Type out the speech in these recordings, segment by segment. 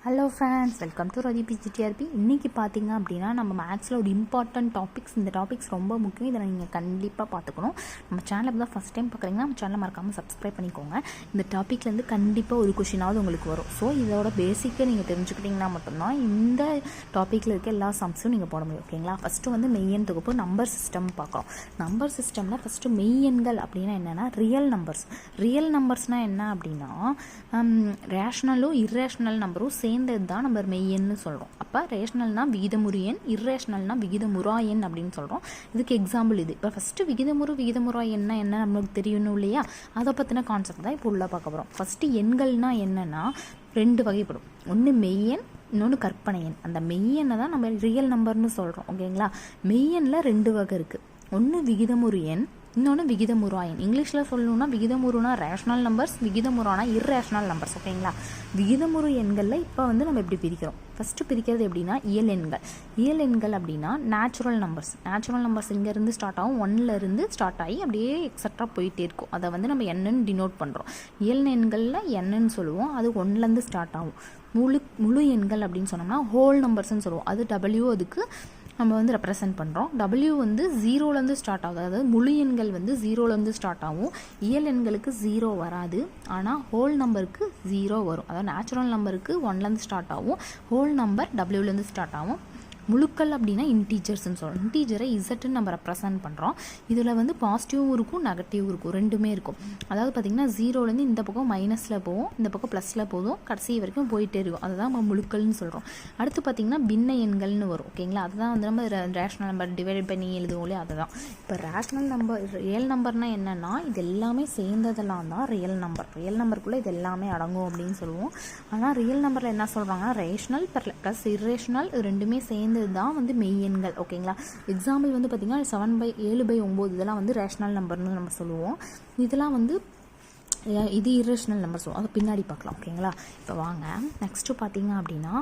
Hello friends, welcome to Rati PGTRB. இன்றைக்கி பார்த்தீங்க அப்படின்னா நம்ம மேக்ஸில் ஒரு இம்பார்ட்டன்ட் டாபிக்ஸ். இந்த டாபிக்ஸ் ரொம்ப முக்கியம். இதை நீங்கள் கண்டிப்பாக பார்த்துக்கணும். நம்ம சேனலில் தான் ஃபஸ்ட் டைம் பார்க்குறீங்கன்னா நம்ம சேனலை மறக்காமல் சப்ஸ்கிரைப் பண்ணிக்கோங்க. இந்த டாப்பிக்லேருந்து கண்டிப்பாக ஒரு கொஷினாவது உங்களுக்கு வரும். ஸோ இதோட பேசிக்கை நீங்கள் தெரிஞ்சுக்கிட்டிங்கன்னா மட்டும்தான் இந்த டாப்பிக்கில் இருக்க எல்லா சம்ஸும் நீங்கள் போட முடியும். ஓகேங்களா? ஃபஸ்ட்டு வந்து மெய்யன் தொகுப்பு நம்பர் சிஸ்டம் பார்க்குறோம். நம்பர் சிஸ்டமில் ஃபஸ்ட்டு மெய்யன்கள் அப்படின்னா என்னென்னா ரியல் நம்பர்ஸ். ரியல் நம்பர்ஸ்னால் என்ன அப்படின்னா ரேஷ்னலும் இர்ரேஷ்னல் நம்பரும் சேர்ந்தது தான் நம்ம மெய்யன்னு சொல்கிறோம். அப்போ ரேஷ்னல்னால் விகிதமுறு எண், இர்ரேஷ்னல்னால் விகிதமுறா எண் அப்படின்னு சொல்கிறோம். இதுக்கு எக்ஸாம்பிள் இது. இப்போ ஃபஸ்ட்டு விகிதமுறா எண்ணா என்ன நம்மளுக்கு தெரியணும் இல்லையா? அதை பற்றின கான்செப்ட் தான் இப்போ உள்ளே பார்க்க போகிறோம். ஃபஸ்ட்டு எண்கள்னால் என்னென்னா ரெண்டு வகைப்படும். ஒன்று மெய்யன், இன்னொன்று கற்பனை எண். அந்த மெய்யனை தான் நம்ம ரியல் நம்பர்னு சொல்கிறோம். ஓகேங்களா? மெய்யனில் ரெண்டு வகை இருக்குது. ஒன்று விகிதமுறு எண், இன்னொன்று விகிதமுறா எண். இங்கிலீஷில் சொல்லணும்னா விகிதமுறுனா ரேஷ்னல் நம்பர்ஸ், விகிதமுறானா இர்ரேஷ்னல் நம்பர்ஸ். ஓகேங்களா? விகிதமுறு எண்களில் இப்போ வந்து நம்ம எப்படி பிரிக்கிறோம்? ஃபஸ்ட்டு பிரிக்கிறது எப்படின்னா இயல் எண்கள். இயல் எண்கள் அப்படின்னா நேச்சுரல் நம்பர்ஸ். நேச்சுரல் நம்பர்ஸ் இங்கேருந்து ஸ்டார்ட் ஆகும், ஒன்னிலேருந்து ஸ்டார்ட் ஆகி அப்படியே எக்ஸட்ரா போயிட்டே இருக்கும். அதை வந்து நம்ம என்னன்னு டினோட் பண்ணுறோம். இயல் எண்களில் என்னன்னு சொல்லுவோம். அது ஒன்லேருந்து ஸ்டார்ட் ஆகும். முழு எண்கள் அப்படின்னு சொன்னோம்னா ஹோல் நம்பர்ஸ்ன்னு சொல்லுவோம். அது டபிள்யூ அதுக்கு நம்ம வந்து ரெப்ரசன்ட் பண்ணுறோம். டபிள்யூ வந்து ஜீரோலேருந்து ஸ்டார்ட் ஆகும். அதாவது முழு எண்கள் வந்து ஜீரோலேருந்து ஸ்டார்ட் ஆகும். இயல் எண்களுக்கு ஜீரோ வராது, ஆனால் ஹோல் நம்பருக்கு ஜீரோ வரும். அதாவது நேச்சுரல் நம்பருக்கு ஒன்லேருந்து ஸ்டார்ட் ஆகும், ஹோல் நம்பர் டபிள்யூலேருந்து ஸ்டார்ட் ஆகும். முழுக்கள் அப்படின்னா இன்டீஜர்ஸ்ன்னு சொல்கிறோம். இன்டீஜரை இசட்டுன்னு நம்ம ரெப்ரசன்ட் பண்ணுறோம். இதில் வந்து பாசிட்டிவும் இருக்கும், நெகட்டிவும் இருக்கும், ரெண்டுமே இருக்கும். அதாவது பார்த்திங்கன்னா ஜீரோலேருந்து இந்த பக்கம் மைனஸில் போகும், இந்த பக்கம் ப்ளஸில் போதும், கடைசி வரைக்கும் போயிட்டே இருக்கும். அதுதான் நம்ம முழுக்கள்னு சொல்கிறோம். அடுத்து பார்த்திங்கன்னா பின்ன எண்கள்னு வரும். ஓகேங்களா? அதுதான் வந்து நம்ம ரேஷ்னல் நம்பர் டிவைட் பண்ணி எழுதுவோம் இல்லையா? அதுதான். இப்போ ரேஷ்னல் நம்பர் ரியல் நம்பர்னால் என்னென்னா இது எல்லாமே சேர்ந்ததெல்லாம் தான் ரியல் நம்பர். ரியல் நம்பருக்குள்ளே இது எல்லாமே அடங்கும் அப்படின்னு சொல்லுவோம். ஆனால் ரியல் நம்பரில் என்ன சொல்கிறாங்கன்னா ரேஷ்னல் ப்ளஸ் இர்ரேஷ்னல் இது ரெண்டுமே சேர்ந்து தான் வந்து மெய்யெண்கள். ஓகேங்களா? எக்ஸாம்பிள் வந்து பார்த்திங்கன்னா 7/7/9 இதெல்லாம் வந்து ரேஷ்னல் நம்பர்னு நம்ம சொல்லுவோம். இதெல்லாம் வந்து இது இர்ரேஷ்னல் நம்பர் சொல்லுவோம். அதை பின்னாடி பார்க்கலாம். ஓகேங்களா? இப்போ வாங்க நெக்ஸ்ட்டு பார்த்திங்க அப்படின்னா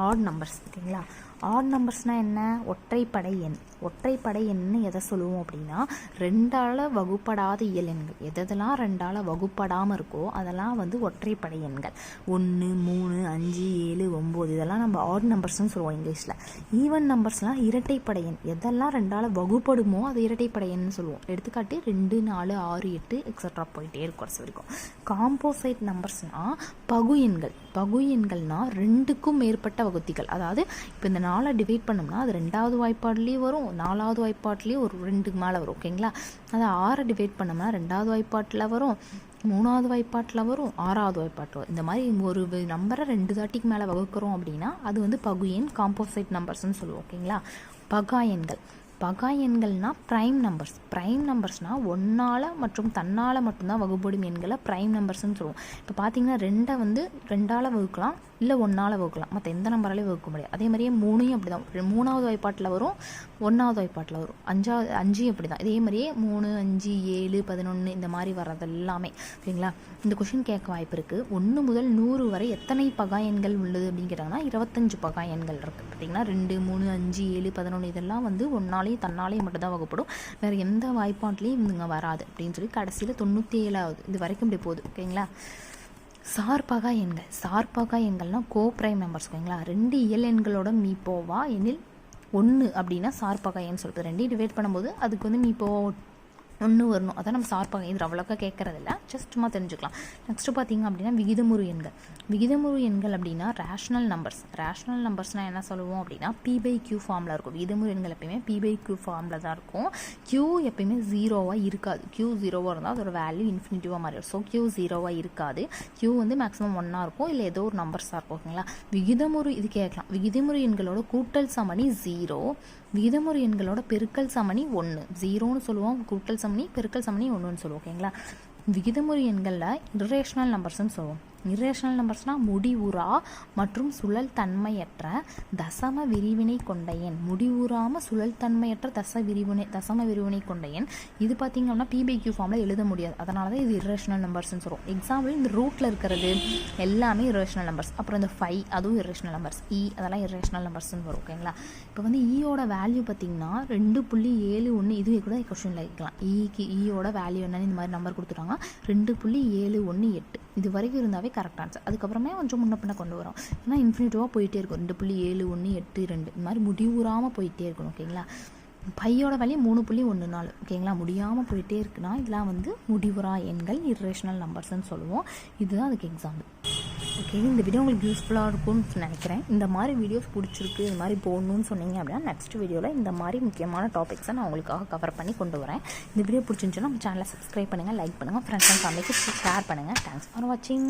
ஆட் நம்பர்ஸ். ஓகேங்களா? ஆட் நம்பர்ஸ்னால் என்ன? ஒற்றைப்படை எண். ஒற்றைப்படை எண்ணு எதை சொல்லுவோம் அப்படின்னா ரெண்டால் வகுப்படாத இயல் எண்கள். எதெல்லாம் ரெண்டால் வகுப்படாமல் இருக்கோ அதெல்லாம் வந்து ஒற்றைப்படை எண்கள். 1, 3, 5, 7, 9 இதெல்லாம் நம்ம ஆட் நம்பர்ஸ்னு சொல்லுவோம் இங்கிலீஷில். ஈவன் நம்பர்ஸ்லாம் இரட்டைப்படை எண். எதெல்லாம் ரெண்டால் வகுப்படுமோ அது இரட்டைப்படை எண்ணு சொல்லுவோம். எடுத்துக்காட்டு 2, 4, 6, 8 எக்ஸட்ரா போயிட்டே இருக்கும் கடைசி வரைக்கும். காம்போசைட் நம்பர்ஸ்னால் பகு எண்கள். பகு எண்கள்னால் ரெண்டுக்கும் மேற்பட்ட வகுத்திகள். அதாவது இப்போ இந்த 4 டிவைட் பண்ணோம்னா அது 2வது வாய்ப்பாடுலேயும் வரும், 4வது வாய்ப்பாட்லேயும் ஒரு 2க்கு மேலே வரும். ஓகேங்களா? அதை 6 டிவைட் பண்ணோம்னா 2வது வாய்ப்பாட்டில் வரும், 3வது வாய்ப்பாட்டில் வரும், 6வது வாய்ப்பாட்டில் வரும். இந்த மாதிரி ஒரு நம்பரை 2 தாட்டிக்கு மேலே வகுக்கிறோம் அப்படின்னா அது வந்து பகு எண், காம்போசைட் நம்பர்ஸ்ன்னு சொல்லுவோம். ஓகேங்களா? பகா எண்கள். பகா எண்கள்னால் ப்ரைம் நம்பர்ஸ். ப்ரைம் நம்பர்ஸ்னால் ஒன்றால் மற்றும் தன்னால் மட்டும்தான் வகுப்படும் எண்களை ப்ரைம் நம்பர்ஸ்ன்னு சொல்லுவோம். இப்போ பார்த்தீங்கன்னா 2 வந்து 2ஆல் வகுக்கலாம், இல்லை 1ஆல் வகுக்கலாம். மற்ற எந்த நம்பராலையும் வகுக்க முடியாது. அதே மாதிரியே 3 அப்படி தான். 3வது வாய்ப்பாட்டில் வரும், 1வது வாய்ப்பாட்டில் வரும். 5 அப்படி தான். இதே மாதிரியே 3, 5, 7, 11 இந்த மாதிரி வர்றது எல்லாமே. ஓகேங்களா? இந்த கொஷின் கேட்க வாய்ப்பு இருக்குது. 1 முதல் 100 வரை எத்தனை பகா எண்கள் உள்ளது அப்படின்னு கேட்டாங்கன்னா 25 பகா எண்கள் இருக்குது. பார்த்தீங்கன்னா 2, 3, 5, 7, 11 இதெல்லாம் வந்து ஒன்றாலையும் தன்னாலையும் மட்டும்தான் வகுப்படும். வேறு எந்த வாய்ப்பாட்லேயும் இவங்க வராது அப்படின்னு சொல்லி கடைசியில் 97வது இது வரைக்கும் இப்படி போகுது. ஓகேங்களா? சார்பகா எண்கள். சார்பகா எண்கள்னால் கோ ப்ரைம் நம்பர்ஸ். ஓகேங்களா? 2 இயல் எண்களோட மீப்போவா எனில் 1 அப்படின்னா சார்பகா எண் சொல்கிறது. 2 டிவைட் பண்ணும்போது அதுக்கு வந்து மீப்போவா 1 வரணும். அதான் நம்ம சார்பாக இது அவ்வளோக்கா கேட்குறதில்ல, ஜஸ்ட் சும்மா தெரிஞ்சுக்கலாம். நெக்ஸ்ட்டு பார்த்திங்க அப்படின்னா விகிதமுறு எண்கள். விகிதமுறு எண்கள் அப்படின்னா ரேஷ்னல் நம்பர்ஸ். ரேஷ்னல் நம்பர்ஸ்னால் என்ன சொல்லுவோம் அப்படின்னா P/Q ஃபார்மில் இருக்கும். விகிதமுறு எண்கள் எப்பயுமே P/Q ஃபார்மில் தான் இருக்கும். Q எப்பயுமே ஜீரோவாக இருக்காது. Q ஜீரோவாக இருந்தால் அதோட வேல்யூ இன்ஃபினிட்டிவாக மாறிடும். ஸோ Q ஜீரோவாக இருக்காது. Q வந்து மேக்ஸிமம் 1ஆக இருக்கும், இல்லை ஏதோ ஒரு நம்பர்ஸாக இருக்கும். ஓகேங்களா? விகிதமுறு இது கேட்கலாம். விகிதமுறு எண்களோட கூட்டல் சமணி 0, விகிதமுறு எண்களோட பெருக்கல் சமணி 1. 0ன்னு சொல்லுவோம், கூட்டல் சமணி, பெருக்கல் சமணி 1ன்னு சொல்லுவோம். ஓகேங்களா? விகிதமுறு எண்களில் இர்ரேஷ்னல் நம்பர்ஸ்ன்னு சொல்லுவோம். இர்ரேஷ்னல் நம்பர்ஸ்னால் முடிவுறா மற்றும் சுழல் தன்மையற்ற தசம விரிவினை கொண்ட எண். முடிவுறாமல் சுழல் தன்மையற்ற தசம விரிவினை கொண்ட எண். இது பார்த்திங்கன்னா P/Q ஃபார்மில் எழுத முடியாது. அதனால தான் இது இர்ரேஷ்னல் நம்பர்ஸ்ன்னு சொல்லுவோம். எக்ஸாம்பிள் இந்த ரூட்டில் இருக்கிறது எல்லாமே இர்ரேஷ்னல் நம்பர்ஸ். அப்புறம் இந்த 5 அதுவும் இர்ரேஷ்னல் நம்பர்ஸ். அதெல்லாம் இர்ரேஷ்னல் நம்பர்ஸ்ன்னு வரும். ஓகேங்களா? இப்போ வந்து ஈயோட வேல்யூ பார்த்திங்கன்னா 2.71. இதுவே கூட கொஸ்டினில் வைக்கலாம். ஈயோட வேல்யூ என்னன்னு இந்த மாதிரி நம்பர் கொடுத்துட்டாங்க 2.718. இது வரைக்கும் இருந்தாவே கரெக்ட் ஆன்சர். அதுக்கப்புறமே கொஞ்சம் முன்ன பின்ன கொண்டு வரும். ஏன்னா இன்ஃபினிட்டிவாக போயிட்டே இருக்கும். 2.71 8 2 இந்த மாதிரி முடிவுறாமல் போயிட்டே இருக்கணும். ஓகேங்களா? பையோட வேல்யூ 3.14. ஓகேங்களா? முடியாமல் போயிட்டே இருக்குன்னா இதெல்லாம் வந்து முடிவுறா எண்கள், இர்ரேஷனல் நம்பர்ஸ்ன்னு சொல்லுவோம். இதுதான் அதுக்கு எக்ஸாம்பிள். ஓகே, இந்த வீடியோ உங்களுக்கு யூஸ்ஃபுல்லாக இருக்கும்னு நினைக்கிறேன். இந்த மாதிரி வீடியோஸ் பிடிச்சிருக்கு, இது மாதிரி போடணும்னு சொன்னீங்க அப்படின்னா நெக்ஸ்ட் வீடியோவில் இந்த மாதிரி முக்கியமான டாபிக்ஸை நான் உங்களுக்காக கவர் பண்ணி கொண்டு வரேன். இந்த வீடியோ பிடிச்சிருந்துச்சுன்னா நம்ம சேனலை சப்ஸ்கிரைப் பண்ணுங்கள், லைக் பண்ணுங்கள், ஃப்ரெண்ட்ஸ் அண்ட் ஃபேமிலிக்கு ஷேர் பண்ணுங்கள். தேங்க்ஸ் ஃபார் வாட்சிங்.